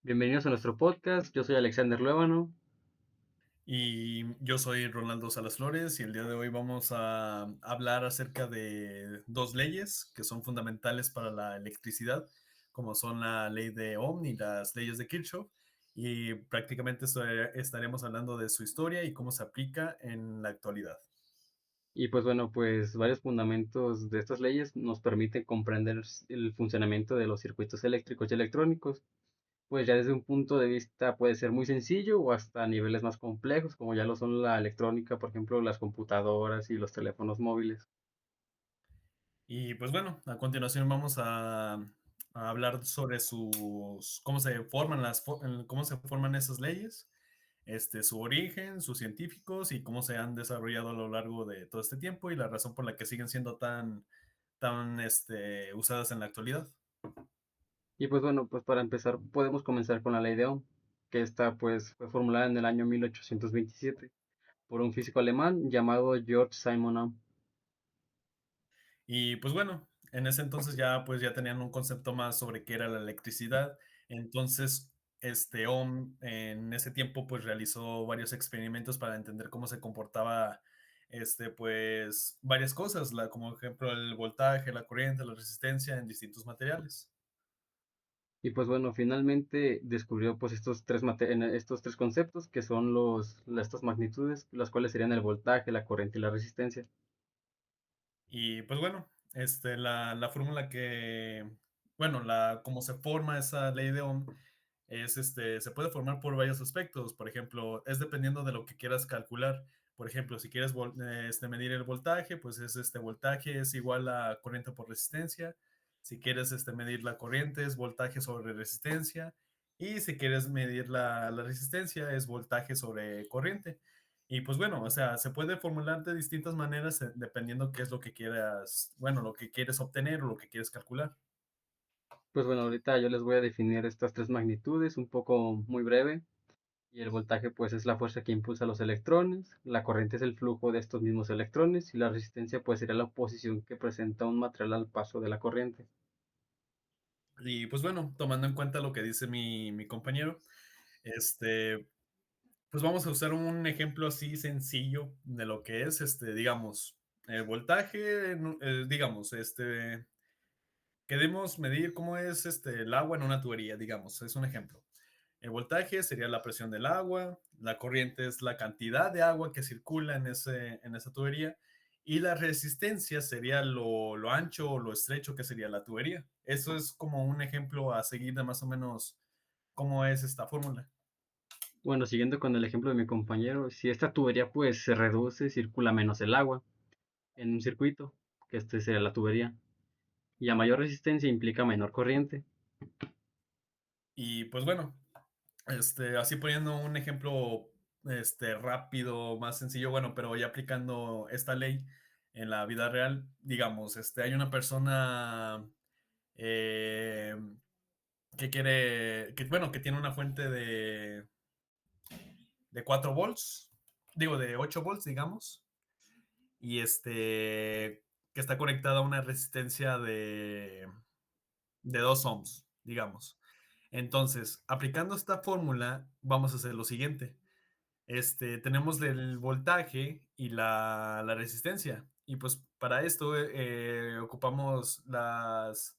Bienvenidos a nuestro podcast. Yo soy Alexander Luébano. Y yo soy Ronaldo Salas Flores y el día de hoy vamos a hablar acerca de dos leyes que son fundamentales para la electricidad, como son la ley de Ohm y las leyes de Kirchhoff. Y prácticamente estaremos hablando de su historia y cómo se aplica en la actualidad. Y pues bueno, pues varios fundamentos de estas leyes nos permiten comprender el funcionamiento de los circuitos eléctricos y electrónicos. Pues ya desde un punto de vista puede ser muy sencillo o hasta niveles más complejos, como ya lo son la electrónica, por ejemplo, las computadoras y los teléfonos móviles. Y pues bueno, a continuación vamos a hablar sobre cómo se forman cómo se forman esas leyes, su origen, sus científicos y cómo se han desarrollado a lo largo de todo este tiempo y la razón por la que siguen siendo tan usadas en la actualidad. Y pues bueno, pues para empezar podemos comenzar con la ley de Ohm, que esta pues fue formulada en el año 1827 por un físico alemán llamado George Simon Ohm. Y pues bueno, en ese entonces ya tenían un concepto más sobre qué era la electricidad. Entonces, Ohm en ese tiempo pues realizó varios experimentos para entender cómo se comportaba pues varias cosas, como ejemplo el voltaje, la corriente, la resistencia en distintos materiales. Y pues bueno, finalmente descubrió pues estos tres conceptos que son estas magnitudes, las cuales serían el voltaje, la corriente y la resistencia. Y pues bueno, la fórmula bueno, cómo se forma esa ley de Ohm se puede formar por varios aspectos. Por ejemplo, es dependiendo de lo que quieras calcular. Por ejemplo, si quieres medir el voltaje, pues voltaje es igual a corriente por resistencia. Si quieres medir la corriente, es voltaje sobre resistencia. Y si quieres medir la resistencia, es voltaje sobre corriente. Y pues bueno, o sea, se puede formular de distintas maneras dependiendo qué es lo que quieras, bueno, lo que quieres obtener o lo que quieres calcular. Pues bueno, ahorita yo les voy a definir estas tres magnitudes un poco muy breve. Y el voltaje pues es la fuerza que impulsa a los electrones, la corriente es el flujo de estos mismos electrones y la resistencia pues sería la oposición que presenta un material al paso de la corriente. Y pues bueno, tomando en cuenta lo que dice mi compañero, este, pues vamos a usar un ejemplo así sencillo de lo que es, digamos, el voltaje, digamos, queremos medir cómo es el agua en una tubería, digamos, es un ejemplo. El voltaje sería la presión del agua, la corriente es la cantidad de agua que circula en esa tubería y la resistencia sería lo ancho o lo estrecho que sería la tubería. Eso es como un ejemplo a seguir de más o menos cómo es esta fórmula. Bueno, siguiendo con el ejemplo de mi compañero, si esta tubería pues se reduce, circula menos el agua en un circuito, que este sería la tubería, y a mayor resistencia implica menor corriente. Y pues bueno, así poniendo un ejemplo rápido, más sencillo, bueno, pero ya aplicando esta ley en la vida real, digamos, hay una persona eh, que tiene una fuente de 4 volts, digo, de 8 volts, digamos, y que está conectada a una resistencia de 2 ohms, digamos. Entonces, aplicando esta fórmula, vamos a hacer lo siguiente. Tenemos el voltaje y la resistencia. Y pues para esto ocupamos las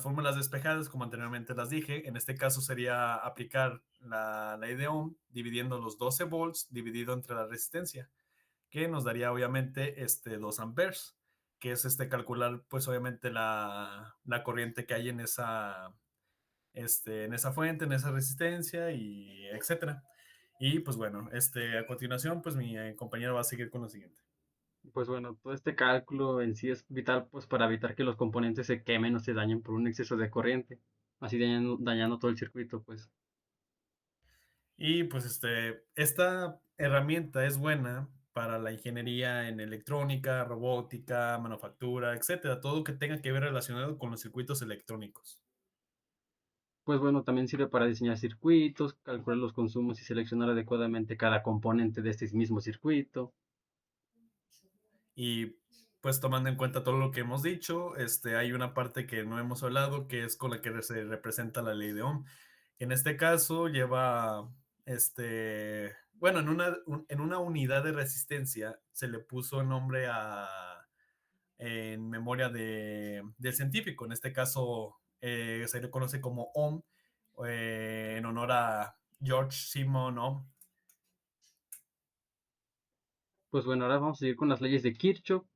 fórmulas despejadas, como anteriormente las dije. En este caso sería aplicar la ley de Ohm dividiendo los 12 volts dividido entre la resistencia, que nos daría obviamente 2 amperes, que es calcular pues obviamente la corriente que hay en esa fuente, en esa resistencia y etcétera. Y pues bueno, a continuación pues mi compañero va a seguir con lo siguiente. Pues bueno, todo este cálculo en sí es vital pues para evitar que los componentes se quemen o se dañen por un exceso de corriente, así dañando todo el circuito pues. Y pues esta herramienta es buena para la ingeniería en electrónica, robótica, manufactura, etcétera, todo que tenga que ver relacionado con los circuitos electrónicos. Pues bueno, también sirve para diseñar circuitos, calcular los consumos y seleccionar adecuadamente cada componente de este mismo circuito. Y pues tomando en cuenta todo lo que hemos dicho, hay una parte que no hemos hablado que es con la que se representa la ley de Ohm, En este caso lleva, bueno, en una unidad de resistencia se le puso el nombre en memoria del científico. En este caso se le conoce como Ohm, en honor a George Simon Ohm. Pues bueno, ahora vamos a seguir con las leyes de Kirchhoff.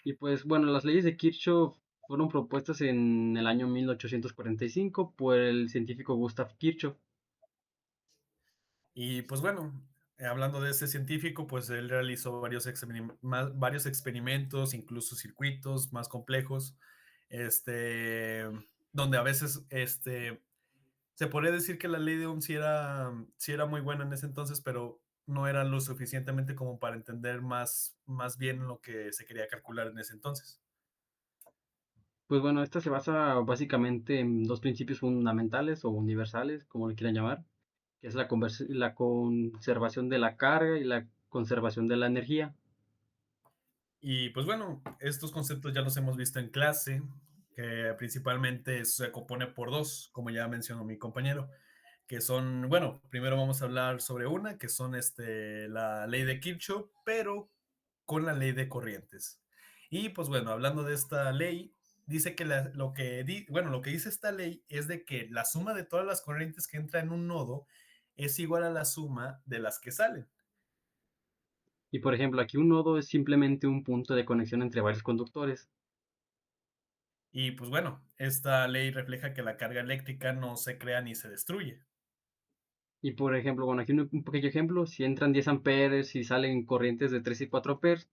Y pues bueno, las leyes de Kirchhoff fueron propuestas en el año 1845 por el científico Gustav Kirchhoff. Y pues bueno, hablando de ese científico, pues él realizó varios experimentos, incluso circuitos más complejos, este, donde a veces se podría decir que la ley de Ohm sí era muy buena en ese entonces, pero no era lo suficientemente como para entender más bien lo que se quería calcular en ese entonces. Pues bueno, esta se basa básicamente en dos principios fundamentales o universales, como le quieran llamar, que es la conservación de la carga y la conservación de la energía. Y pues bueno, estos conceptos ya los hemos visto en clase, que principalmente se compone por dos, como ya mencionó mi compañero, que son, bueno, primero vamos a hablar sobre una, que son la ley de Kirchhoff, pero con la ley de corrientes. Y pues bueno, hablando de esta ley, dice que bueno, lo que dice esta ley es de que la suma de todas las corrientes que entran en un nodo es igual a la suma de las que salen. Y por ejemplo, aquí un nodo es simplemente un punto de conexión entre varios conductores. Y pues bueno, esta ley refleja que la carga eléctrica no se crea ni se destruye. Y por ejemplo, bueno, aquí un pequeño ejemplo, si entran 10 amperes y salen corrientes de 3 y 4 amperes,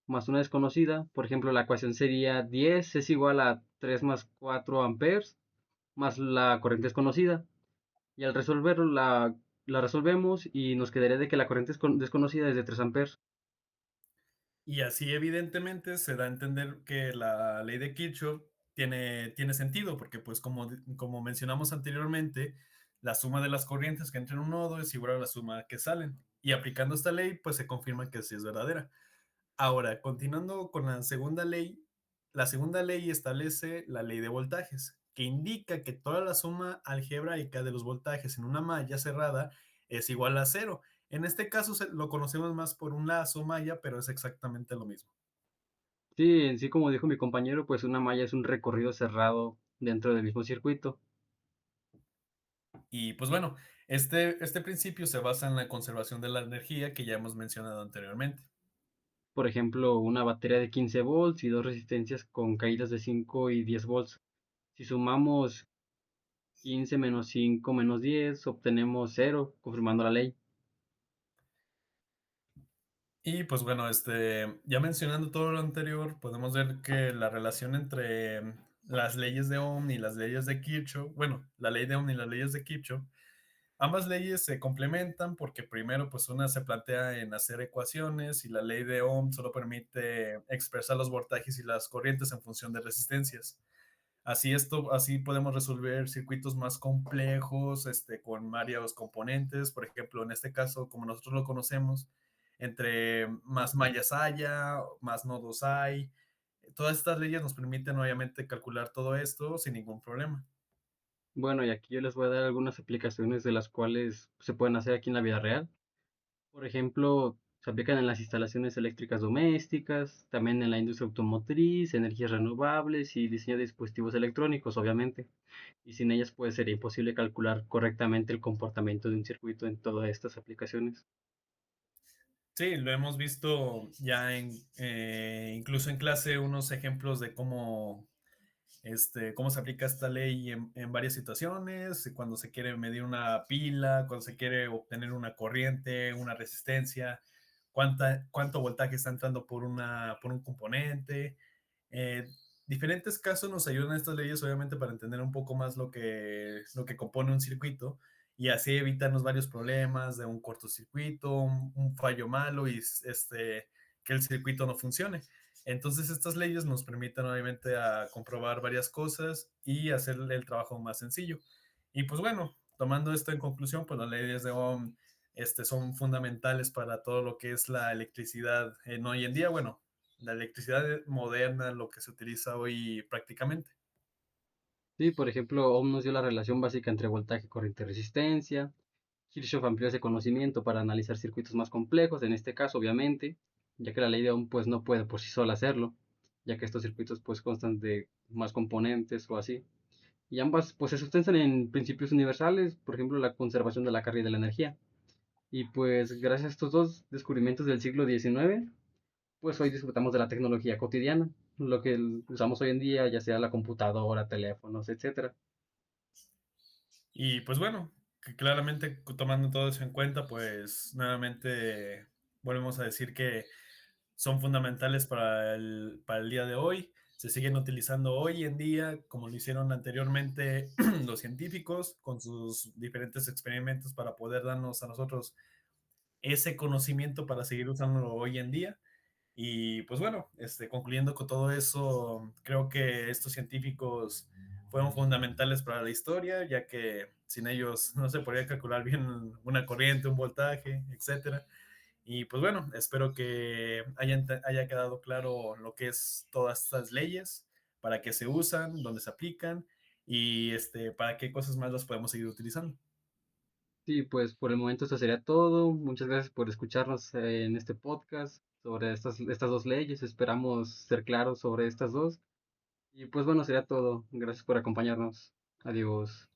más una desconocida, por ejemplo, la ecuación sería 10 es igual a 3 más 4 amperes, más la corriente desconocida. Y al resolverlo, la resolvemos y nos quedaría de que la corriente desconocida es de 3 amperes. Y así evidentemente se da a entender que la ley de Kirchhoff tiene sentido, porque pues como mencionamos anteriormente, la suma de las corrientes que entran en un nodo es igual a la suma que salen. Y aplicando esta ley, pues se confirma que sí es verdadera. Ahora, continuando con la segunda ley establece la ley de voltajes, que indica que toda la suma algebraica de los voltajes en una malla cerrada es igual a cero. En este caso lo conocemos más por un lazo malla, pero es exactamente lo mismo. Sí, en sí, como dijo mi compañero, pues una malla es un recorrido cerrado dentro del mismo circuito. Y pues bueno, este principio se basa en la conservación de la energía que ya hemos mencionado anteriormente. Por ejemplo, una batería de 15 volts y dos resistencias con caídas de 5 y 10 volts. Si sumamos 15 menos 5 menos 10, obtenemos cero, confirmando la ley. Y pues bueno, ya mencionando todo lo anterior, podemos ver que la relación entre las leyes de Ohm y las leyes de Kirchhoff, bueno, la ley de Ohm y las leyes de Kirchhoff, ambas leyes se complementan porque primero, pues una se plantea en hacer ecuaciones y la ley de Ohm solo permite expresar los voltajes y las corrientes en función de resistencias. Así podemos resolver circuitos más complejos, con varios componentes. Por ejemplo, en este caso, como nosotros lo conocemos, entre más mallas haya, más nodos hay. Todas estas leyes nos permiten, obviamente, calcular todo esto sin ningún problema. Bueno, y aquí yo les voy a dar algunas aplicaciones de las cuales se pueden hacer aquí en la vida real. Por ejemplo, se aplican en las instalaciones eléctricas domésticas, también en la industria automotriz, energías renovables y diseño de dispositivos electrónicos, obviamente. Y sin ellas pues sería imposible calcular correctamente el comportamiento de un circuito en todas estas aplicaciones. Sí, lo hemos visto ya incluso en clase unos ejemplos de cómo se aplica esta ley en varias situaciones, cuando se quiere medir una pila, cuando se quiere obtener una corriente, una resistencia, cuánto voltaje está entrando por un componente. Eh, Diferentes casos nos ayudan estas leyes, obviamente, para entender un poco más lo que compone un circuito y así evitarnos varios problemas de un cortocircuito, un fallo malo y que el circuito no funcione. Entonces, estas leyes nos permiten, obviamente, a comprobar varias cosas y hacer el trabajo más sencillo. Y pues bueno, tomando esto en conclusión, pues las leyes de Ohm son fundamentales para todo lo que es la electricidad en hoy en día. Bueno, la electricidad moderna, lo que se utiliza hoy prácticamente. Sí, por ejemplo, Ohm nos dio la relación básica entre voltaje, corriente y resistencia. Kirchhoff amplió ese conocimiento para analizar circuitos más complejos, en este caso, obviamente, ya que la ley de Ohm pues no puede por sí sola hacerlo, ya que estos circuitos pues constan de más componentes o así. Y ambas pues se sustentan en principios universales, por ejemplo, la conservación de la carga y de la energía. Y pues gracias a estos dos descubrimientos del siglo XIX, pues hoy disfrutamos de la tecnología cotidiana, lo que usamos hoy en día, ya sea la computadora, teléfonos, etcétera. Y pues bueno, que claramente tomando todo eso en cuenta, pues nuevamente volvemos a decir que son fundamentales para el día de hoy. Se siguen utilizando hoy en día, como lo hicieron anteriormente los científicos, con sus diferentes experimentos para poder darnos a nosotros ese conocimiento para seguir usándolo hoy en día. Y pues bueno, concluyendo con todo eso, creo que estos científicos fueron fundamentales para la historia, ya que sin ellos no se podría calcular bien una corriente, un voltaje, etcétera. Y pues bueno, espero que haya quedado claro lo que es todas estas leyes, para qué se usan, dónde se aplican y para qué cosas más las podemos seguir utilizando. Sí, pues por el momento eso sería todo. Muchas gracias por escucharnos en este podcast sobre estas dos leyes. Esperamos ser claros sobre estas dos. Y pues bueno, sería todo. Gracias por acompañarnos. Adiós.